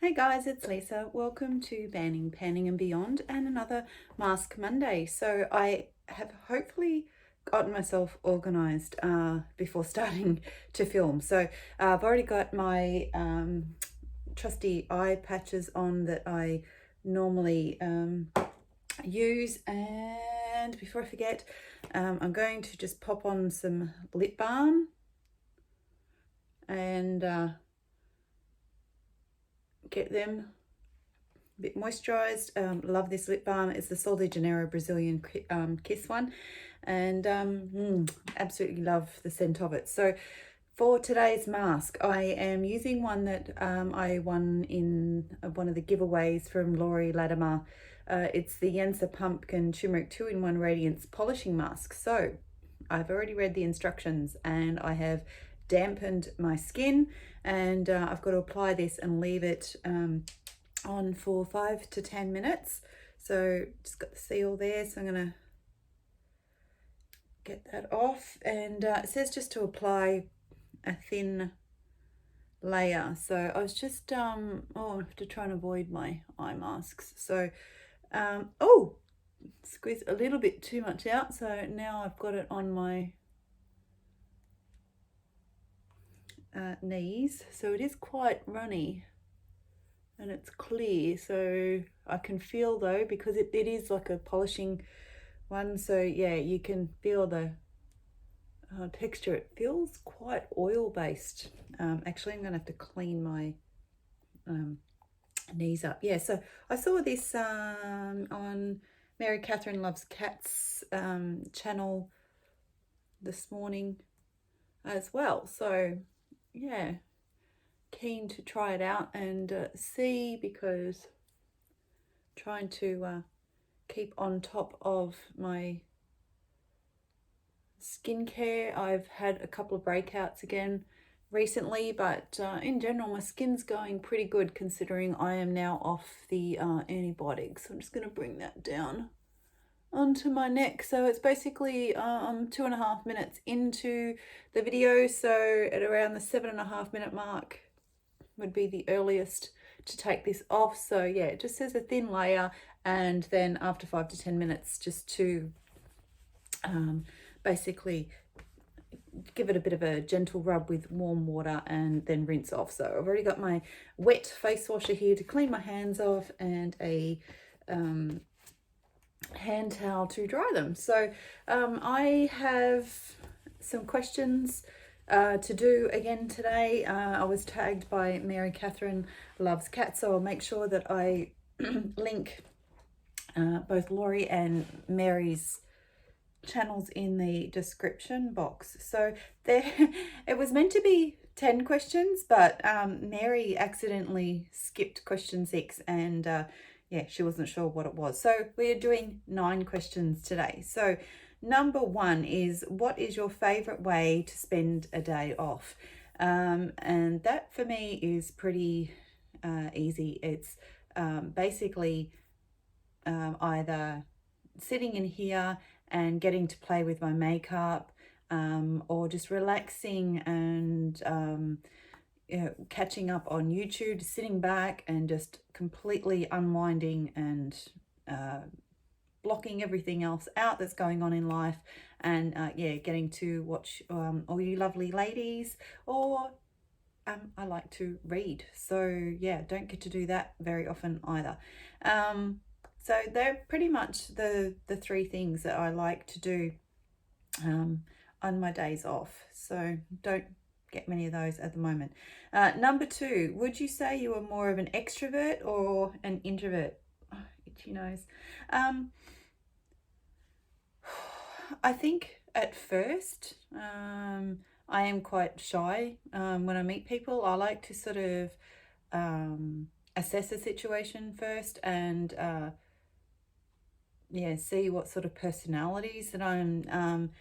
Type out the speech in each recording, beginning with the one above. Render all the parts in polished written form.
Hey guys, it's Lisa. Welcome to Banning, Panning and Beyond and another Mask Monday. So I have hopefully gotten myself organized before starting to film. So I've already got my trusty eye patches on that I normally use, and before I forget, I'm going to just pop on some lip balm and get them a bit moisturized. Love this lip balm. It's the Sol de Janeiro Brazilian Kiss one, and absolutely love the scent of it. So for today's mask, I am using one that I won in one of the giveaways from Laurie Latimer. It's the Yensa Pumpkin Turmeric 2-in-1 Radiance Polishing Mask. So I've already read the instructions and I have dampened my skin, and I've got to apply this and leave it on for 5 to 10 minutes. So just got the seal there, so I'm going to get that off, and it says just to apply a thin layer. So I was just I have to try and avoid my eye masks. So oh, squeeze a little bit too much out, so now I've got it on my knees, so it is quite runny and it's clear, so I can feel though, because it is like a polishing one, so yeah, you can feel the texture. It feels quite oil based. Actually, I'm gonna have to clean my knees up. Yeah, so I saw this on Mary Catherine Loves Cats channel this morning as well, so yeah, keen to try it out and see, because trying to keep on top of my skincare. I've had a couple of breakouts again recently, but in general my skin's going pretty good, considering I am now off the antibiotics. I'm just going to bring that down onto my neck. So it's basically I'm 2.5 minutes into the video, so at around the 7.5 minute mark would be the earliest to take this off. So yeah, it just says a thin layer, and then after 5 to 10 minutes just to basically give it a bit of a gentle rub with warm water and then rinse off. So I've already got my wet face washer here to clean my hands off, and a hand towel to dry them. So I have some questions to do again today. I was tagged by Mary Catherine Loves Cats, so I'll make sure that I link both Laurie and Mary's channels in the description box. So there, it was meant to be 10 questions, but Mary accidentally skipped question 6, and yeah, she wasn't sure what it was. So we're doing 9 questions today. So number 1 is, what is your favorite way to spend a day off? And that for me is pretty easy. It's basically either sitting in here and getting to play with my makeup, or just relaxing and catching up on YouTube, sitting back and just completely unwinding and blocking everything else out that's going on in life, and yeah, getting to watch all you lovely ladies, or I like to read. So yeah, don't get to do that very often either. So they're pretty much the 3 things that I like to do on my days off. So don't get many of those at the moment. Number 2, would you say you are more of an extrovert or an introvert? Oh, itchy nose. I think at first I am quite shy when I meet people. I like to sort of assess a situation first, and yeah, see what sort of personalities that I'm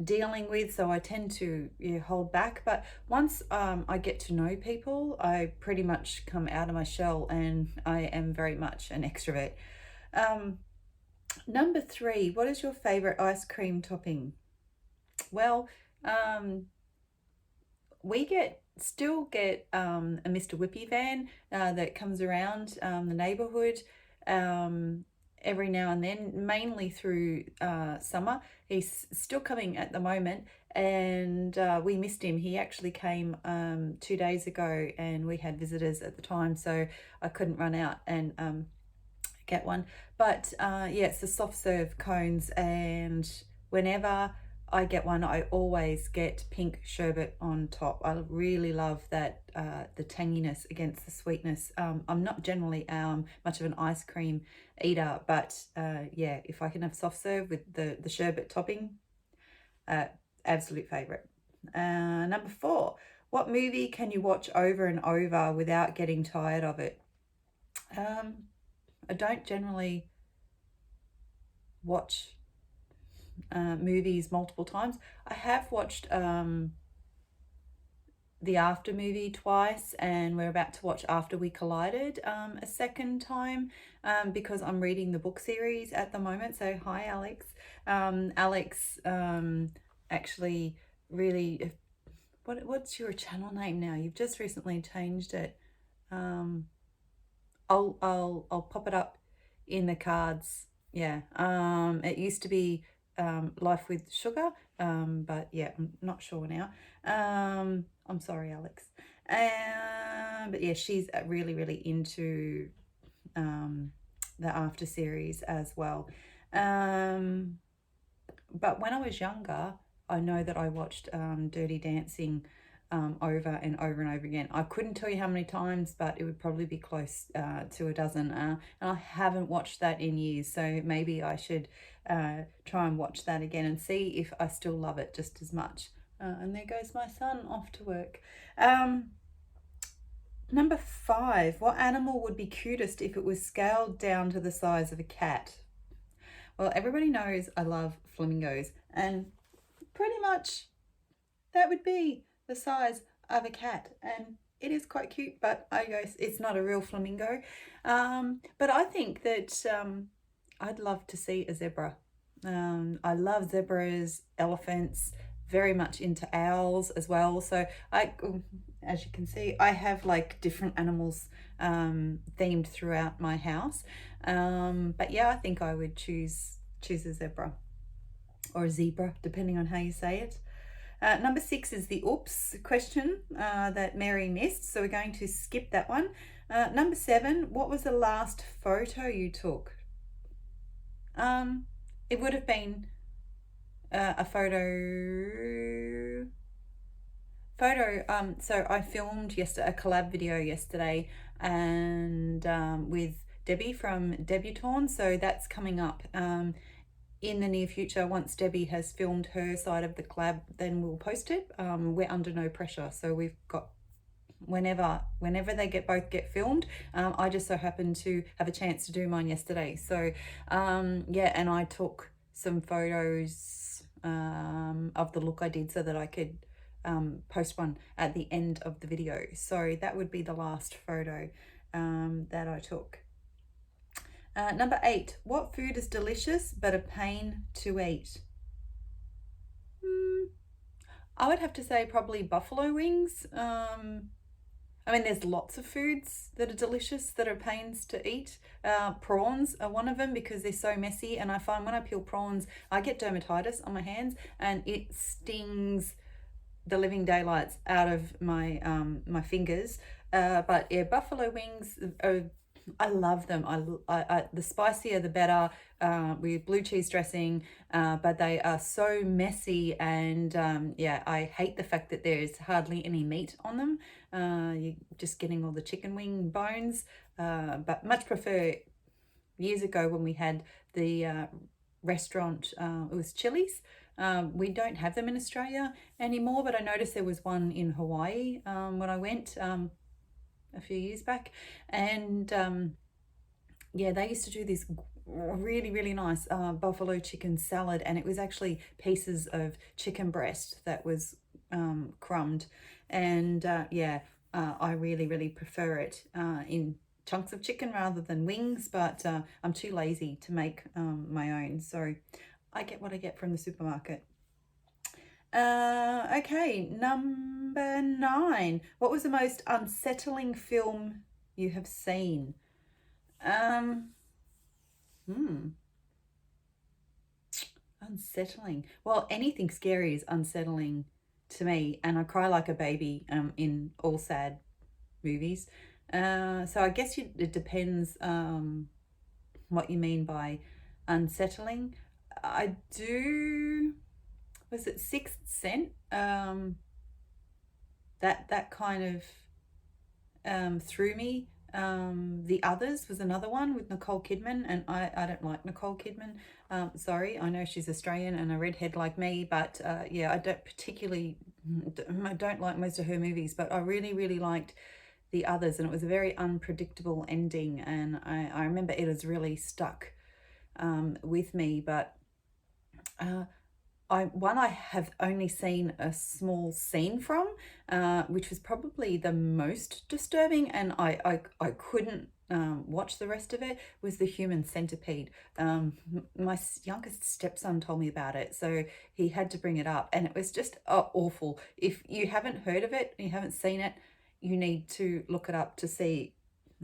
dealing with. So I tend to hold back, but once I get to know people, I pretty much come out of my shell, and I am very much an extrovert. Number 3, what is your favorite ice cream topping? Well, we get still get a Mr. Whippy van that comes around the neighborhood every now and then, mainly through summer. He's still coming at the moment, and we missed him. He actually came 2 days ago, and we had visitors at the time, so I couldn't run out and get one. But yeah, it's the soft serve cones, and whenever I get one, I always get pink sherbet on top. I really love that, the tanginess against the sweetness. I'm not generally much of an ice cream eater, but yeah, if I can have soft serve with the sherbet topping, absolute favorite. Number 4, what movie can you watch over and over without getting tired of it? I don't generally watch movies multiple times. I have watched the After movie twice, and we're about to watch After We Collided a second time because I'm reading the book series at the moment. So hi, Alex. Alex actually really, what's your channel name now? You've just recently changed it. I'll pop it up in the cards. Yeah. It used to be Life with Sugar, but yeah, I'm not sure now. I'm sorry, Alex. But yeah, she's really, really into the After series as well. But when I was younger, I know that I watched Dirty Dancing over and over and over again. I couldn't tell you how many times, but it would probably be close to a dozen. And I haven't watched that in years, so maybe I should try and watch that again and see if I still love it just as much. And there goes my son off to work. Number 5, what animal would be cutest if it was scaled down to the size of a cat? Well, everybody knows I love flamingos, and pretty much that would be the size of a cat, and it is quite cute, but I guess it's not a real flamingo. But I think that I'd love to see a zebra. I love zebras, elephants, very much into owls as well. So as you can see, I have like different animals themed throughout my house. But yeah, I think I would choose a zebra, or a zebra, depending on how you say it. Number 6 is the oops question that Mary missed, so we're going to skip that one. Number 7, what was the last photo you took? It would have been a photo. So I filmed a collab video yesterday, and with Debbie from Debutante, so that's coming up in the near future. Once Debbie has filmed her side of the collab, then we'll post it. We're under no pressure, so we've got whenever they both get filmed. I just so happened to have a chance to do mine yesterday, so yeah, and I took some photos of the look I did so that I could post one at the end of the video. So that would be the last photo that I took. Number 8, what food is delicious but a pain to eat? I would have to say probably buffalo wings. I mean, there's lots of foods that are delicious that are pains to eat. Prawns are one of them because they're so messy, and I find when I peel prawns, I get dermatitis on my hands, and it stings the living daylights out of my my fingers. But yeah, buffalo wings I love them. I the spicier the better, with blue cheese dressing, but they are so messy, and yeah, I hate the fact that there's hardly any meat on them. You're just getting all the chicken wing bones, but much prefer years ago when we had the restaurant, it was Chili's. We don't have them in Australia anymore, but I noticed there was one in Hawaii when I went a few years back, and yeah, they used to do this really, really nice buffalo chicken salad, and it was actually pieces of chicken breast that was crumbed, and yeah, I really, really prefer it in chunks of chicken rather than wings, but I'm too lazy to make my own, so I get what I get from the supermarket. Okay, number Number 9. What was the most unsettling film you have seen? Unsettling. Well, anything scary is unsettling to me, and I cry like a baby in all sad movies. So I guess it depends what you mean by unsettling. I do. Was it Sixth Sense? That kind of threw me. The Others was another one with Nicole Kidman, and I don't like Nicole Kidman. Sorry, I know she's Australian and a redhead like me, but yeah, I don't like most of her movies, but I really liked The Others, and it was a very unpredictable ending, and I remember it has really stuck with me. But I have only seen a small scene from, which was probably the most disturbing, and I couldn't watch the rest of it, was The Human Centipede. My youngest stepson told me about it, so he had to bring it up, and it was just awful. If you haven't heard of it, you haven't seen it, you need to look it up to see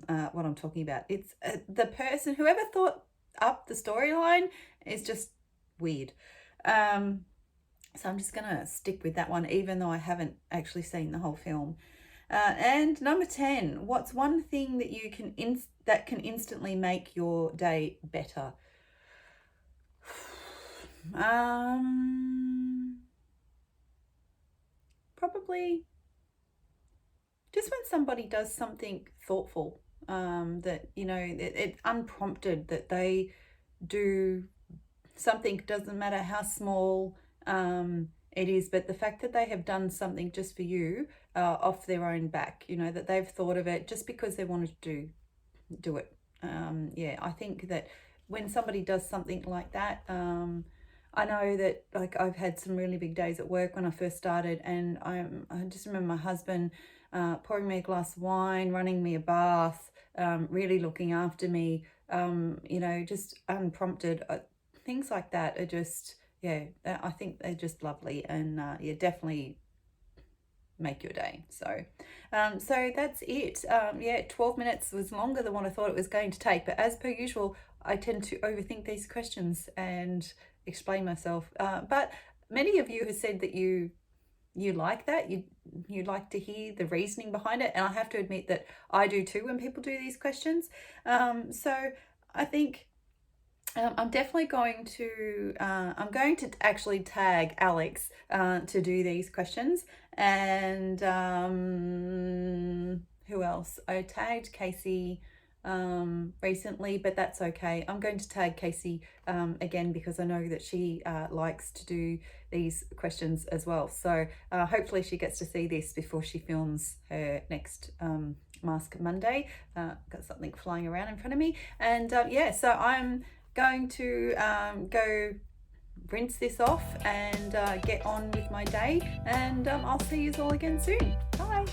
what I'm talking about. It's the person, whoever thought up the storyline, is just weird. So I'm just gonna stick with that one, even though I haven't actually seen the whole film. And number 10, what's one thing that you can that can instantly make your day better? Probably just when somebody does something thoughtful, that, you know, it's unprompted, that they do something, doesn't matter how small it is, but the fact that they have done something just for you, off their own back, you know, that they've thought of it just because they wanted to do it. Yeah, I think that when somebody does something like that, I know that, like, I've had some really big days at work when I first started, and I just remember my husband pouring me a glass of wine, running me a bath, really looking after me, you know, just unprompted. Things like that are just, yeah, I think they're just lovely, and yeah, definitely make your day. So that's it. Yeah, 12 minutes was longer than what I thought it was going to take, but as per usual, I tend to overthink these questions and explain myself. But many of you have said that you like that, you like to hear the reasoning behind it, and I have to admit that I do too when people do these questions. So I think I'm definitely going to I'm going to actually tag Alexe to do these questions, and who else? I tagged Casey recently, but that's okay. I'm going to tag Casey again, because I know that she likes to do these questions as well. So hopefully she gets to see this before she films her next Mask Monday. Got something flying around in front of me, and yeah, so I'm going to go rinse this off and get on with my day, and I'll see you all again soon. Bye.